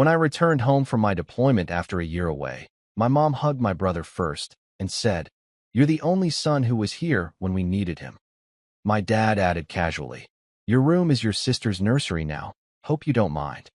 When I returned home from my deployment after a year away, my mom hugged my brother first and said, "You're the only son who was here when we needed him." My dad added casually, "Your room is your sister's nursery now. Hope you don't mind."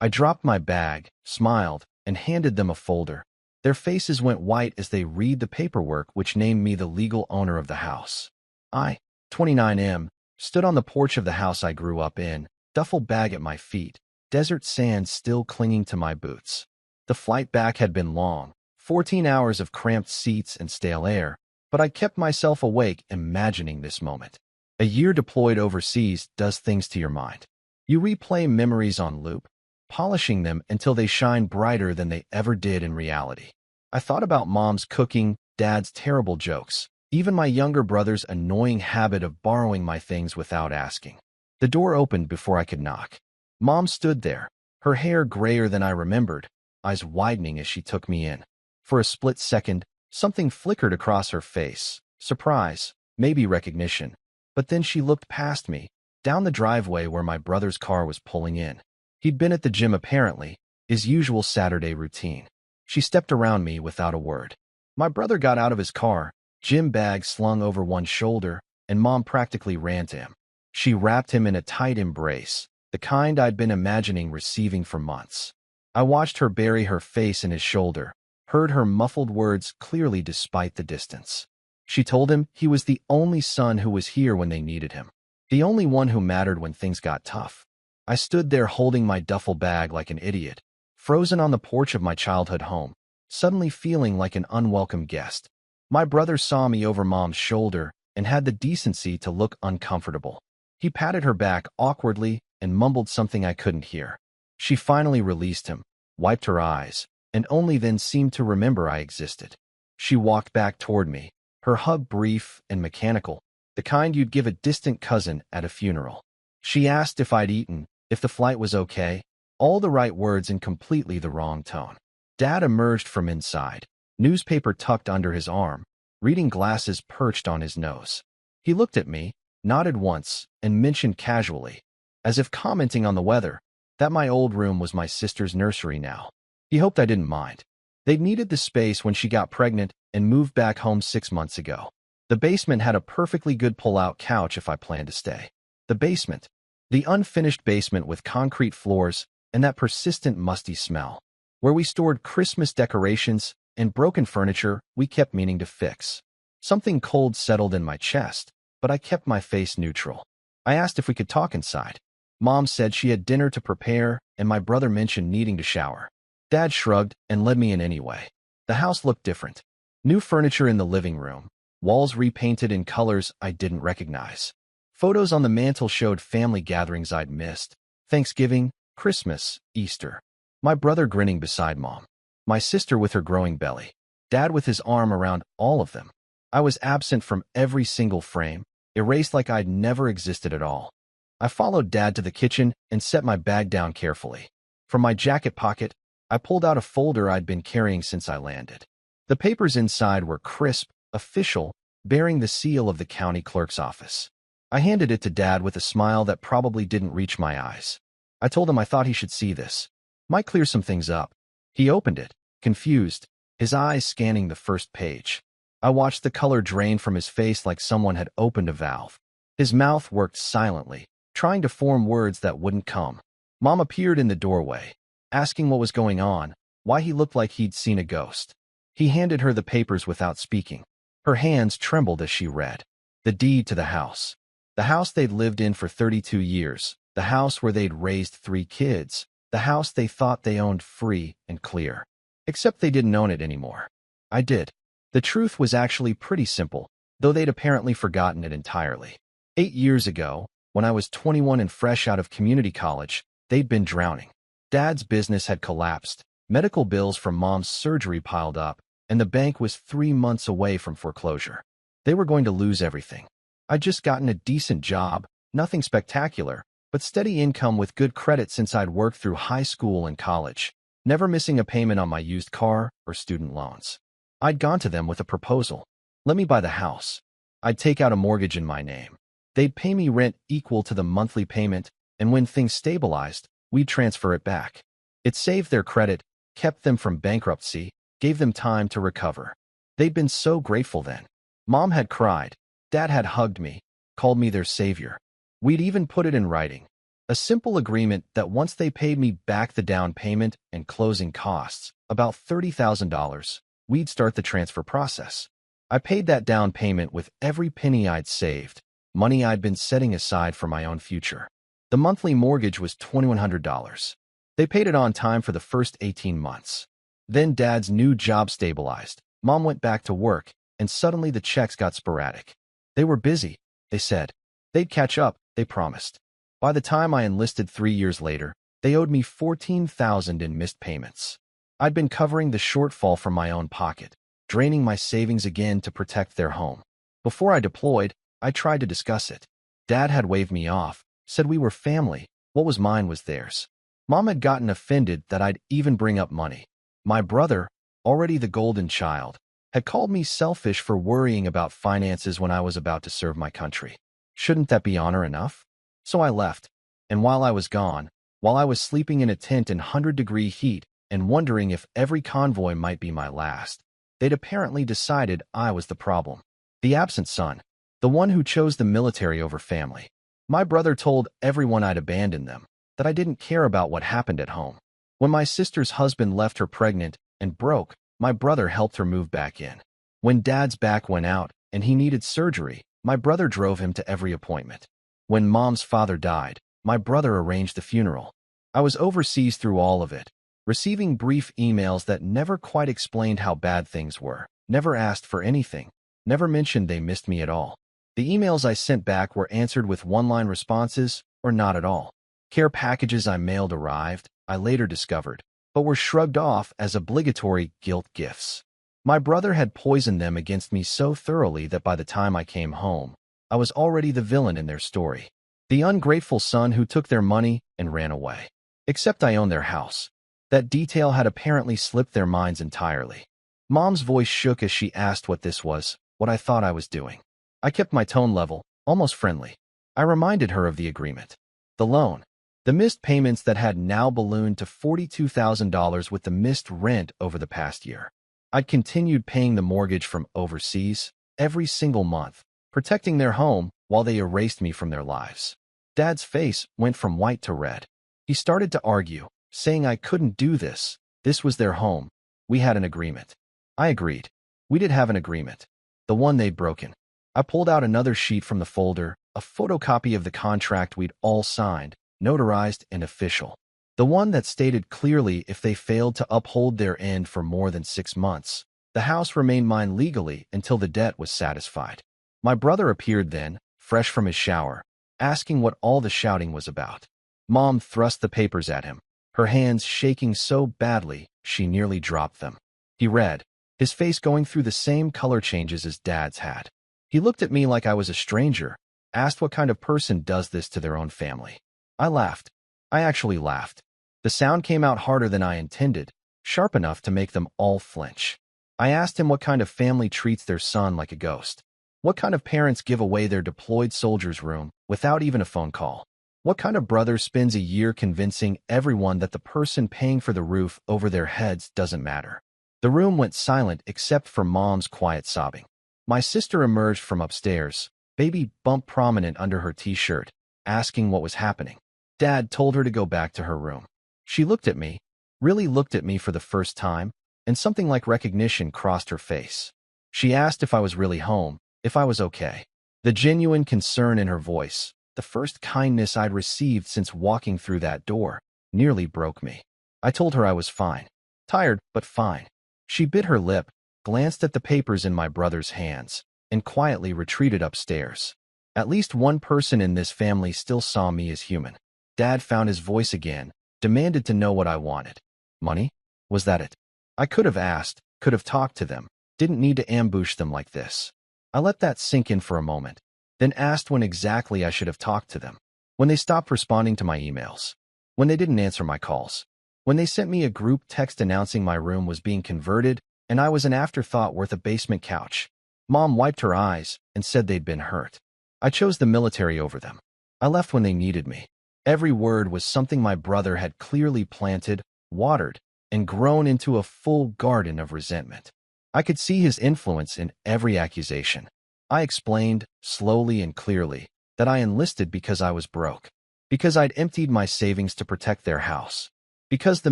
I dropped my bag, smiled, and handed them a folder. Their faces went white as they read the paperwork which named me the legal owner of the house. I, 29M, stood on the porch of the house I grew up in, duffel bag at my feet, desert sand still clinging to my boots. The flight back had been long, 14 hours of cramped seats and stale air, but I kept myself awake imagining this moment. A year deployed overseas does things to your mind. You replay memories on loop, polishing them until they shine brighter than they ever did in reality. I thought about Mom's cooking, Dad's terrible jokes, even my younger brother's annoying habit of borrowing my things without asking. The door opened before I could knock. Mom stood there, her hair grayer than I remembered, eyes widening as she took me in. For a split second, something flickered across her face. Surprise, maybe recognition. But then she looked past me, down the driveway where my brother's car was pulling in. He'd been at the gym apparently, his usual Saturday routine. She stepped around me without a word. My brother got out of his car, gym bag slung over one shoulder, and Mom practically ran to him. She wrapped him in a tight embrace, the kind I'd been imagining receiving for months. I watched her bury her face in his shoulder, heard her muffled words clearly despite the distance. She told him he was the only son who was here when they needed him, the only one who mattered when things got tough. I stood there holding my duffel bag like an idiot, frozen on the porch of my childhood home, suddenly feeling like an unwelcome guest. My brother saw me over Mom's shoulder and had the decency to look uncomfortable. He patted her back awkwardly and mumbled something I couldn't hear. She finally released him, wiped her eyes, and only then seemed to remember I existed. She walked back toward me, her hug brief and mechanical, the kind you'd give a distant cousin at a funeral. She asked if I'd eaten, if the flight was okay, all the right words in completely the wrong tone. Dad emerged from inside, newspaper tucked under his arm, reading glasses perched on his nose. He looked at me, nodded once, and mentioned casually, as if commenting on the weather, that my old room was my sister's nursery now. He hoped I didn't mind. They'd needed the space when she got pregnant and moved back home 6 months ago. The basement had a perfectly good pull-out couch if I planned to stay. The basement. The unfinished basement with concrete floors and that persistent musty smell, where we stored Christmas decorations and broken furniture we kept meaning to fix. Something cold settled in my chest, but I kept my face neutral. I asked if we could talk inside. Mom said she had dinner to prepare, and my brother mentioned needing to shower. Dad shrugged and led me in anyway. The house looked different. New furniture in the living room, walls repainted in colors I didn't recognize. Photos on the mantel showed family gatherings I'd missed: Thanksgiving, Christmas, Easter. My brother grinning beside Mom. My sister with her growing belly. Dad with his arm around all of them. I was absent from every single frame, erased like I'd never existed at all. I followed Dad to the kitchen and set my bag down carefully. From my jacket pocket, I pulled out a folder I'd been carrying since I landed. The papers inside were crisp, official, bearing the seal of the county clerk's office. I handed it to Dad with a smile that probably didn't reach my eyes. I told him I thought he should see this. Might clear some things up. He opened it, confused, his eyes scanning the first page. I watched the color drain from his face like someone had opened a valve. His mouth worked silently, trying to form words that wouldn't come. Mom appeared in the doorway, asking what was going on, why he looked like he'd seen a ghost. He handed her the papers without speaking. Her hands trembled as she read. The deed to the house. The house they'd lived in for 32 years. The house where they'd raised 3 kids. The house they thought they owned free and clear. Except they didn't own it anymore. I did. The truth was actually pretty simple, though they'd apparently forgotten it entirely. 8 years ago, when I was 21 and fresh out of community college, they'd been drowning. Dad's business had collapsed, medical bills from Mom's surgery piled up, and the bank was 3 months away from foreclosure. They were going to lose everything. I'd just gotten a decent job, nothing spectacular, but steady income with good credit since I'd worked through high school and college, never missing a payment on my used car or student loans. I'd gone to them with a proposal. Let me buy the house. I'd take out a mortgage in my name. They'd pay me rent equal to the monthly payment, and when things stabilized, we'd transfer it back. It saved their credit, kept them from bankruptcy, gave them time to recover. They'd been so grateful then. Mom had cried. Dad had hugged me, called me their savior. We'd even put it in writing. A simple agreement that once they paid me back the down payment and closing costs, about $30,000, we'd start the transfer process. I paid that down payment with every penny I'd saved, money I'd been setting aside for my own future. The monthly mortgage was $2,100. They paid it on time for the first 18 months. Then Dad's new job stabilized. Mom went back to work, and suddenly the checks got sporadic. They were busy, they said. They'd catch up, they promised. By the time I enlisted 3 years later, they owed me $14,000 in missed payments. I'd been covering the shortfall from my own pocket, draining my savings again to protect their home. Before I deployed, I tried to discuss it. Dad had waved me off, said we were family, what was mine was theirs. Mom had gotten offended that I'd even bring up money. My brother, already the golden child, had called me selfish for worrying about finances when I was about to serve my country. Shouldn't that be honor enough? So I left, and while I was gone, while I was sleeping in a tent in 100-degree heat and wondering if every convoy might be my last, they'd apparently decided I was the problem. The absent son, the one who chose the military over family. My brother told everyone I'd abandoned them, that I didn't care about what happened at home. When my sister's husband left her pregnant and broke, my brother helped her move back in. When Dad's back went out and he needed surgery, my brother drove him to every appointment. When Mom's father died, my brother arranged the funeral. I was overseas through all of it, receiving brief emails that never quite explained how bad things were, never asked for anything, never mentioned they missed me at all. The emails I sent back were answered with one-line responses or not at all. Care packages I mailed arrived, I later discovered, but were shrugged off as obligatory guilt gifts. My brother had poisoned them against me so thoroughly that by the time I came home, I was already the villain in their story. The ungrateful son who took their money and ran away. Except I owned their house. That detail had apparently slipped their minds entirely. Mom's voice shook as she asked what this was, what I thought I was doing. I kept my tone level, almost friendly. I reminded her of the agreement. The loan. The missed payments that had now ballooned to $42,000 with the missed rent over the past year. I'd continued paying the mortgage from overseas every single month, protecting their home while they erased me from their lives. Dad's face went from white to red. He started to argue, saying I couldn't do this. This was their home. We had an agreement. I agreed. We did have an agreement. The one they'd broken. I pulled out another sheet from the folder, a photocopy of the contract we'd all signed, notarized and official. The one that stated clearly if they failed to uphold their end for more than 6 months, the house remained mine legally until the debt was satisfied. My brother appeared then, fresh from his shower, asking what all the shouting was about. Mom thrust the papers at him, her hands shaking so badly she nearly dropped them. He read, his face going through the same color changes as Dad's had. He looked at me like I was a stranger, asked what kind of person does this to their own family. I laughed. I actually laughed. The sound came out harder than I intended, sharp enough to make them all flinch. I asked him what kind of family treats their son like a ghost. What kind of parents give away their deployed soldier's room without even a phone call? What kind of brother spends a year convincing everyone that the person paying for the roof over their heads doesn't matter? The room went silent except for Mom's quiet sobbing. My sister emerged from upstairs, baby bump prominent under her t-shirt, asking what was happening. Dad told her to go back to her room. She looked at me, really looked at me for the first time, and something like recognition crossed her face. She asked if I was really home, if I was okay. The genuine concern in her voice, the first kindness I'd received since walking through that door, nearly broke me. I told her I was fine. Tired, but fine. She bit her lip, glanced at the papers in my brother's hands, and quietly retreated upstairs. At least one person in this family still saw me as human. Dad found his voice again, demanded to know what I wanted. Money? Was that it? I could have asked, could have talked to them, didn't need to ambush them like this. I let that sink in for a moment, then asked when exactly I should have talked to them. When they stopped responding to my emails. When they didn't answer my calls. When they sent me a group text announcing my room was being converted and I was an afterthought worth a basement couch. Mom wiped her eyes and said they'd been hurt. I chose the military over them. I left when they needed me. Every word was something my brother had clearly planted, watered, and grown into a full garden of resentment. I could see his influence in every accusation. I explained, slowly and clearly, that I enlisted because I was broke, because I'd emptied my savings to protect their house, because the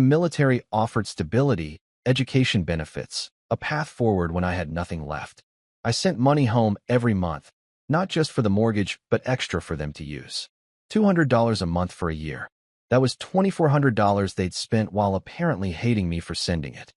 military offered stability, education benefits, a path forward when I had nothing left. I sent money home every month, not just for the mortgage, but extra for them to use. $200 a month for a year. That was $2,400 they'd spent while apparently hating me for sending it.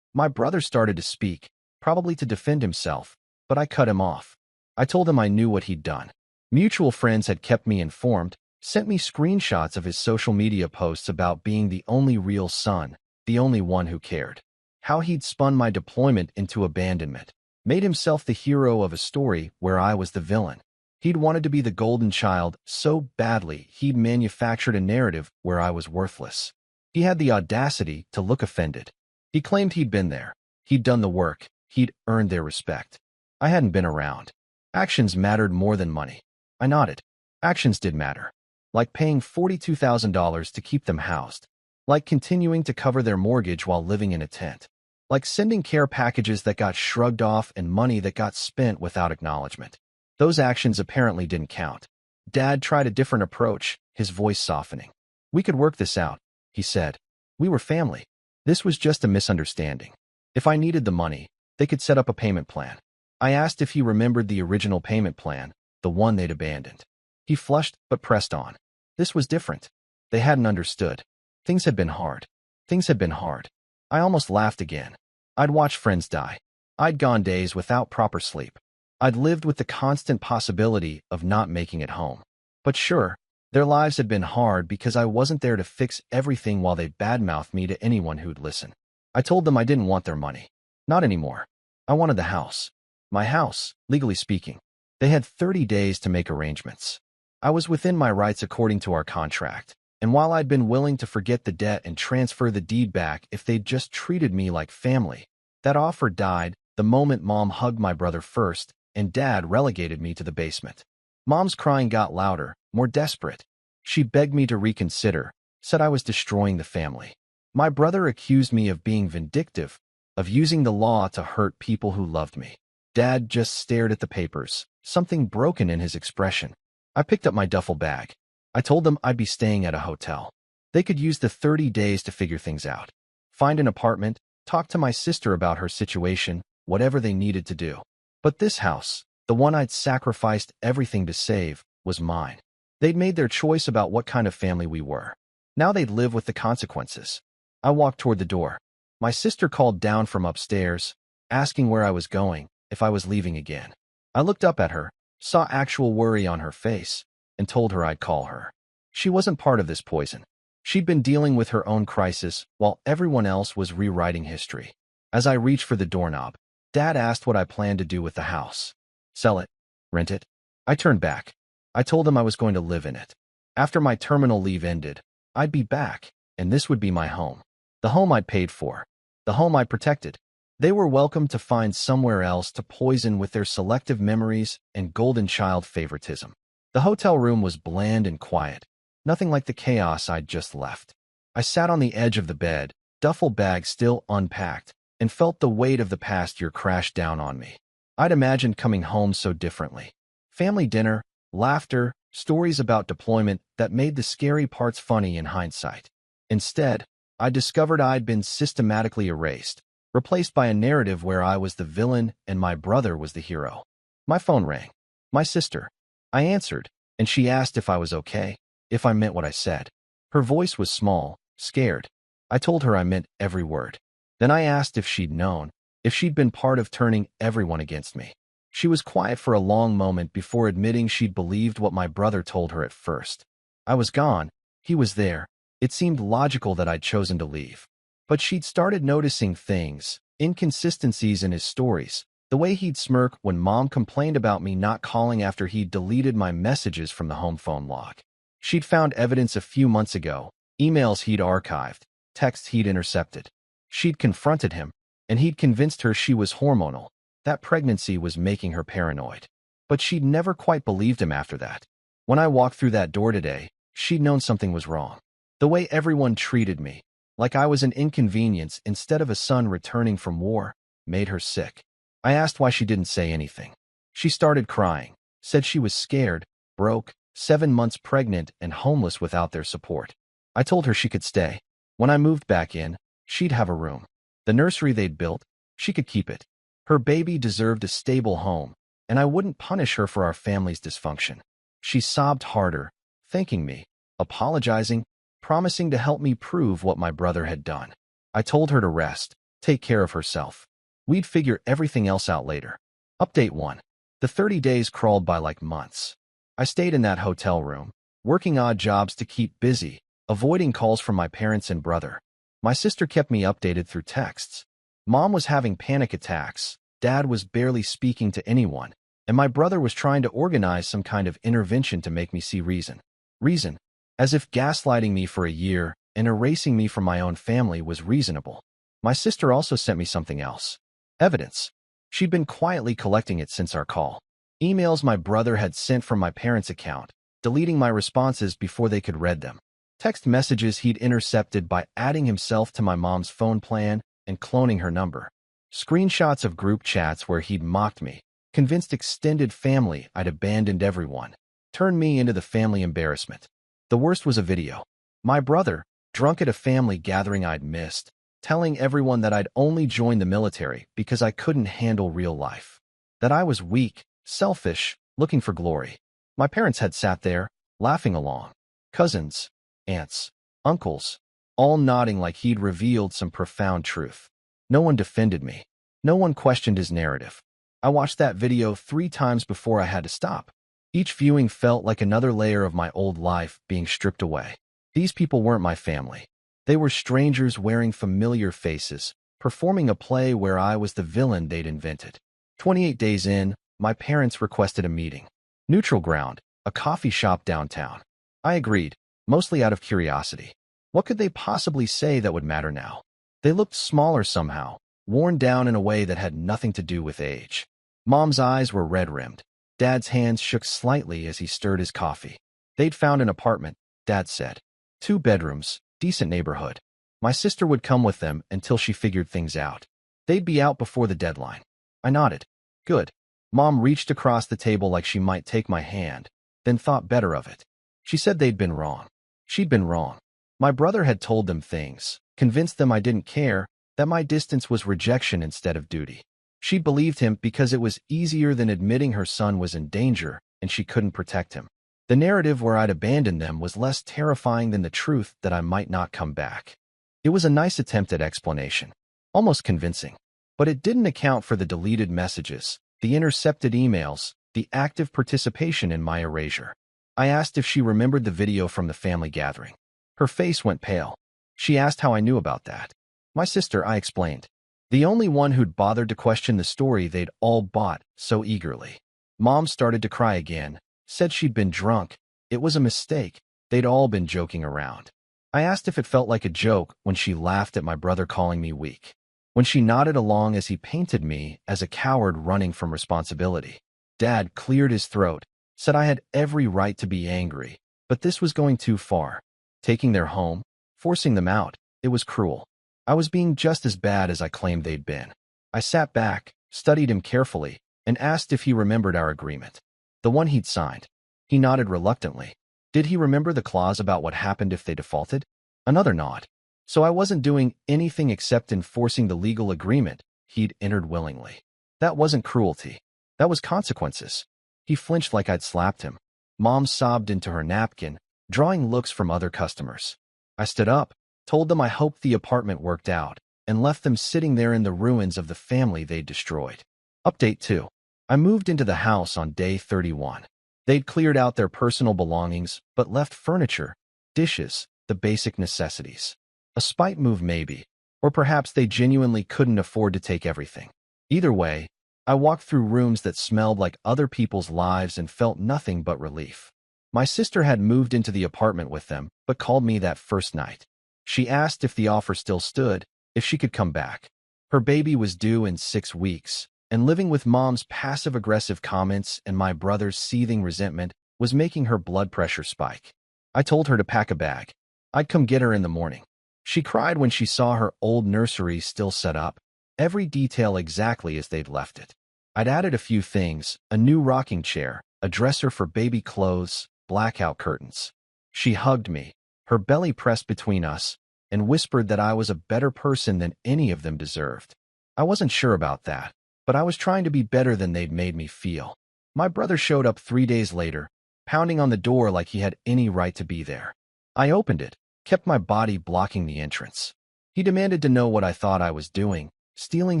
My brother started to speak, probably to defend himself, but I cut him off. I told him I knew what he'd done. Mutual friends had kept me informed, sent me screenshots of his social media posts about being the only real son, the only one who cared. How he'd spun my deployment into abandonment, made himself the hero of a story where I was the villain. He'd wanted to be the golden child so badly he'd manufactured a narrative where I was worthless. He had the audacity to look offended. He claimed he'd been there. He'd done the work. He'd earned their respect. I hadn't been around. Actions mattered more than money. I nodded. Actions did matter. Like paying $42,000 to keep them housed. Like continuing to cover their mortgage while living in a tent. Like sending care packages that got shrugged off and money that got spent without acknowledgement. Those actions apparently didn't count. Dad tried a different approach, his voice softening. We could work this out, he said. We were family. This was just a misunderstanding. If I needed the money, they could set up a payment plan. I asked if he remembered the original payment plan, the one they'd abandoned. He flushed but pressed on. This was different. They hadn't understood. Things had been hard. Things had been hard. I almost laughed again. I'd watched friends die. I'd gone days without proper sleep. I'd lived with the constant possibility of not making it home. But sure, their lives had been hard because I wasn't there to fix everything while they badmouthed me to anyone who'd listen. I told them I didn't want their money. Not anymore. I wanted the house. My house, legally speaking. They had 30 days to make arrangements. I was within my rights according to our contract, and while I'd been willing to forget the debt and transfer the deed back if they'd just treated me like family, that offer died the moment Mom hugged my brother first and Dad relegated me to the basement. Mom's crying got louder, more desperate. She begged me to reconsider, said I was destroying the family. My brother accused me of being vindictive, of using the law to hurt people who loved me. Dad just stared at the papers, something broken in his expression. I picked up my duffel bag. I told them I'd be staying at a hotel. They could use the 30 days to figure things out. Find an apartment, talk to my sister about her situation, whatever they needed to do. But this house, the one I'd sacrificed everything to save, was mine. They'd made their choice about what kind of family we were. Now they'd live with the consequences. I walked toward the door. My sister called down from upstairs, asking where I was going, if I was leaving again. I looked up at her, saw actual worry on her face, and told her I'd call her. She wasn't part of this poison. She'd been dealing with her own crisis while everyone else was rewriting history. As I reached for the doorknob, Dad asked what I planned to do with the house. Sell it? Rent it? I turned back. I told him I was going to live in it. After my terminal leave ended, I'd be back, and this would be my home. The home I'd paid for. The home I protected. They were welcome to find somewhere else to poison with their selective memories and golden child favoritism. The hotel room was bland and quiet, nothing like the chaos I'd just left. I sat on the edge of the bed, duffel bag still unpacked, and felt the weight of the past year crash down on me. I'd imagined coming home so differently. Family dinner, laughter, stories about deployment that made the scary parts funny in hindsight. Instead, I discovered I'd been systematically erased, replaced by a narrative where I was the villain and my brother was the hero. My phone rang. My sister. I answered, and she asked if I was okay, if I meant what I said. Her voice was small, scared. I told her I meant every word. Then I asked if she'd known, if she'd been part of turning everyone against me. She was quiet for a long moment before admitting she'd believed what my brother told her at first. I was gone. He was there. It seemed logical that I'd chosen to leave. But she'd started noticing things, inconsistencies in his stories, the way he'd smirk when Mom complained about me not calling after he'd deleted my messages from the home phone log. She'd found evidence a few months ago, emails he'd archived, texts he'd intercepted. She'd confronted him, and he'd convinced her she was hormonal, that pregnancy was making her paranoid. But she'd never quite believed him after that. When I walked through that door today, she'd known something was wrong. The way everyone treated me, like I was an inconvenience instead of a son returning from war, made her sick. I asked why she didn't say anything. She started crying, said she was scared, broke, 7 months pregnant and homeless without their support. I told her she could stay. When I moved back in, she'd have a room. The nursery they'd built, she could keep it. Her baby deserved a stable home, and I wouldn't punish her for our family's dysfunction. She sobbed harder, thanking me, apologizing, promising to help me prove what my brother had done. I told her to rest, take care of herself. We'd figure everything else out later. Update 1. The 30 days crawled by like months. I stayed in that hotel room, working odd jobs to keep busy, avoiding calls from my parents and brother. My sister kept me updated through texts. Mom was having panic attacks, Dad was barely speaking to anyone, and my brother was trying to organize some kind of intervention to make me see reason. Reason, as if gaslighting me for a year and erasing me from my own family was reasonable. My sister also sent me something else. Evidence. She'd been quietly collecting it since our call. Emails my brother had sent from my parents' account, deleting my responses before they could read them. Text messages he'd intercepted by adding himself to my mom's phone plan and cloning her number. Screenshots of group chats where he'd mocked me, convinced extended family I'd abandoned everyone, turned me into the family embarrassment. The worst was a video. My brother, drunk at a family gathering I'd missed, telling everyone that I'd only joined the military because I couldn't handle real life. That I was weak, selfish, looking for glory. My parents had sat there, laughing along. Cousins, aunts, uncles, all nodding like he'd revealed some profound truth. No one defended me. No one questioned his narrative. I watched that video 3 times before I had to stop. Each viewing felt like another layer of my old life being stripped away. These people weren't my family. They were strangers wearing familiar faces, performing a play where I was the villain they'd invented. 28 days in, my parents requested a meeting. Neutral ground, a coffee shop downtown. I agreed, mostly out of curiosity. What could they possibly say that would matter now? They looked smaller somehow, worn down in a way that had nothing to do with age. Mom's eyes were red-rimmed. Dad's hands shook slightly as he stirred his coffee. They'd found an apartment, Dad said. 2 bedrooms, decent neighborhood. My sister would come with them until she figured things out. They'd be out before the deadline. I nodded. Good. Mom reached across the table like she might take my hand, then thought better of it. She said they'd been wrong. She'd been wrong. My brother had told them things, convinced them I didn't care, that my distance was rejection instead of duty. She believed him because it was easier than admitting her son was in danger and she couldn't protect him. The narrative where I'd abandoned them was less terrifying than the truth that I might not come back. It was a nice attempt at explanation, almost convincing, but it didn't account for the deleted messages, the intercepted emails, the active participation in my erasure. I asked if she remembered the video from the family gathering. Her face went pale. She asked how I knew about that. My sister, I explained. The only one who'd bothered to question the story they'd all bought so eagerly. Mom started to cry again, said she'd been drunk. It was a mistake. They'd all been joking around. I asked if it felt like a joke when she laughed at my brother calling me weak. When she nodded along as he painted me as a coward running from responsibility. Dad cleared his throat, said I had every right to be angry, but this was going too far. Taking their home, forcing them out, it was cruel. I was being just as bad as I claimed they'd been. I sat back, studied him carefully, and asked if he remembered our agreement. The one he'd signed. He nodded reluctantly. Did he remember the clause about what happened if they defaulted? Another nod. So I wasn't doing anything except enforcing the legal agreement he'd entered willingly. That wasn't cruelty. That was consequences. He flinched like I'd slapped him. Mom sobbed into her napkin, drawing looks from other customers. I stood up, told them I hoped the apartment worked out, and left them sitting there in the ruins of the family they'd destroyed. Update 2. I moved into the house on day 31. They'd cleared out their personal belongings, but left furniture, dishes, the basic necessities. A spite move maybe, or perhaps they genuinely couldn't afford to take everything. Either way, I walked through rooms that smelled like other people's lives and felt nothing but relief. My sister had moved into the apartment with them, but called me that first night. She asked if the offer still stood, if she could come back. Her baby was due in 6 weeks, and living with Mom's passive-aggressive comments and my brother's seething resentment was making her blood pressure spike. I told her to pack a bag. I'd come get her in the morning. She cried when she saw her old nursery still set up, every detail exactly as they'd left it. I'd added a few things, a new rocking chair, a dresser for baby clothes, blackout curtains. She hugged me, her belly pressed between us, and whispered that I was a better person than any of them deserved. I wasn't sure about that, but I was trying to be better than they'd made me feel. My brother showed up 3 days later, pounding on the door like he had any right to be there. I opened it, kept my body blocking the entrance. He demanded to know what I thought I was doing, stealing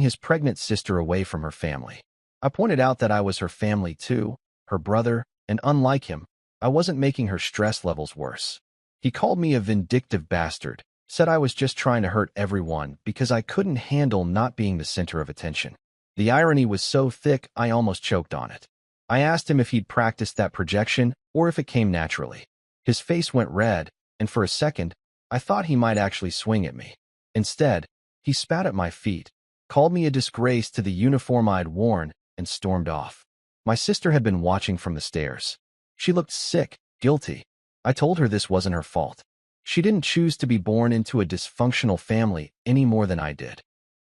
his pregnant sister away from her family. I pointed out that I was her family too, her brother, and unlike him, I wasn't making her stress levels worse. He called me a vindictive bastard, said I was just trying to hurt everyone because I couldn't handle not being the center of attention. The irony was so thick I almost choked on it. I asked him if he'd practiced that projection or if it came naturally. His face went red, and for a second, I thought he might actually swing at me. Instead, he spat at my feet, called me a disgrace to the uniform I'd worn, and stormed off. My sister had been watching from the stairs. She looked sick, guilty. I told her this wasn't her fault. She didn't choose to be born into a dysfunctional family any more than I did.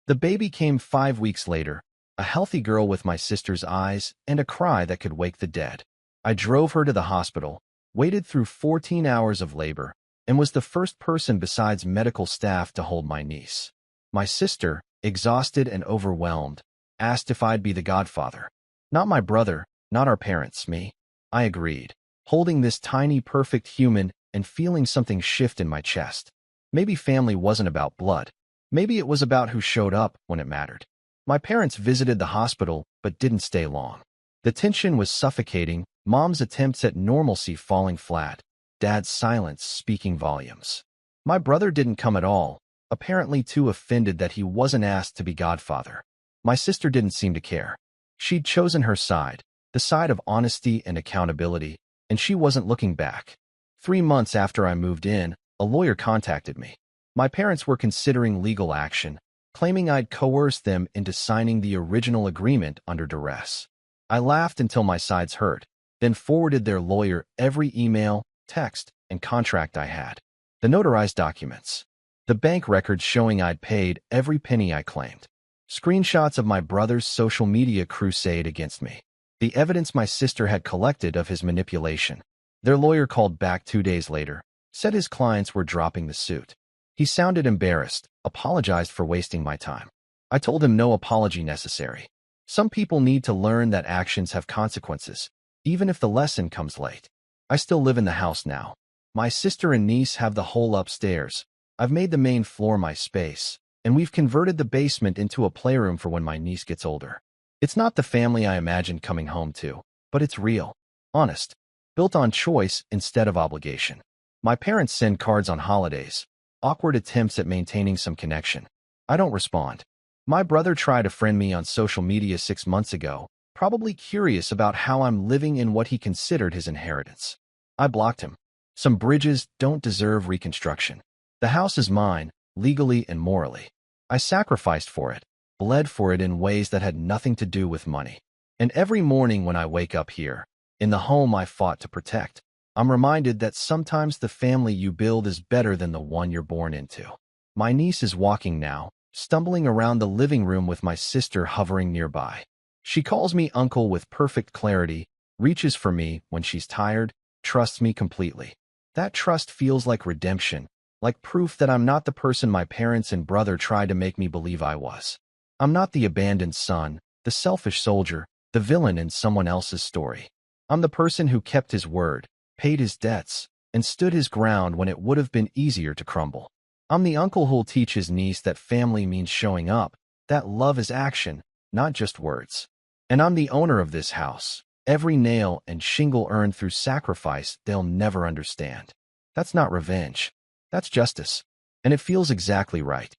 The baby came 5 weeks later, a healthy girl with my sister's eyes and a cry that could wake the dead. I drove her to the hospital, waited through 14 hours of labor, and was the first person besides medical staff to hold my niece. My sister, exhausted and overwhelmed, asked if I'd be the godfather. Not my brother, not our parents, me. I agreed, holding this tiny perfect human and feeling something shift in my chest. Maybe family wasn't about blood. Maybe it was about who showed up when it mattered. My parents visited the hospital but didn't stay long. The tension was suffocating, Mom's attempts at normalcy falling flat, Dad's silence speaking volumes. My brother didn't come at all, apparently too offended that he wasn't asked to be godfather. My sister didn't seem to care. She'd chosen her side, the side of honesty and accountability, and she wasn't looking back. 3 months after I moved in, a lawyer contacted me. My parents were considering legal action, claiming I'd coerced them into signing the original agreement under duress. I laughed until my sides hurt, then forwarded their lawyer every email, text, and contract I had. The notarized documents. The bank records showing I'd paid every penny I claimed. Screenshots of my brother's social media crusade against me. The evidence my sister had collected of his manipulation. Their lawyer called back 2 days later, said his clients were dropping the suit. He sounded embarrassed, apologized for wasting my time. I told him no apology necessary. Some people need to learn that actions have consequences, even if the lesson comes late. I still live in the house now. My sister and niece have the whole upstairs. I've made the main floor my space, and we've converted the basement into a playroom for when my niece gets older. It's not the family I imagined coming home to, but it's real, honest, built on choice instead of obligation. My parents send cards on holidays, awkward attempts at maintaining some connection. I don't respond. My brother tried to friend me on social media 6 months ago, probably curious about how I'm living in what he considered his inheritance. I blocked him. Some bridges don't deserve reconstruction. The house is mine, legally and morally. I sacrificed for it, bled for it in ways that had nothing to do with money. And every morning when I wake up here, in the home I fought to protect, I'm reminded that sometimes the family you build is better than the one you're born into. My niece is walking now, stumbling around the living room with my sister hovering nearby. She calls me uncle with perfect clarity, reaches for me when she's tired, trusts me completely. That trust feels like redemption, like proof that I'm not the person my parents and brother tried to make me believe I was. I'm not the abandoned son, the selfish soldier, the villain in someone else's story. I'm the person who kept his word, paid his debts, and stood his ground when it would have been easier to crumble. I'm the uncle who'll teach his niece that family means showing up, that love is action, not just words. And I'm the owner of this house, every nail and shingle earned through sacrifice they'll never understand. That's not revenge. That's justice. And it feels exactly right.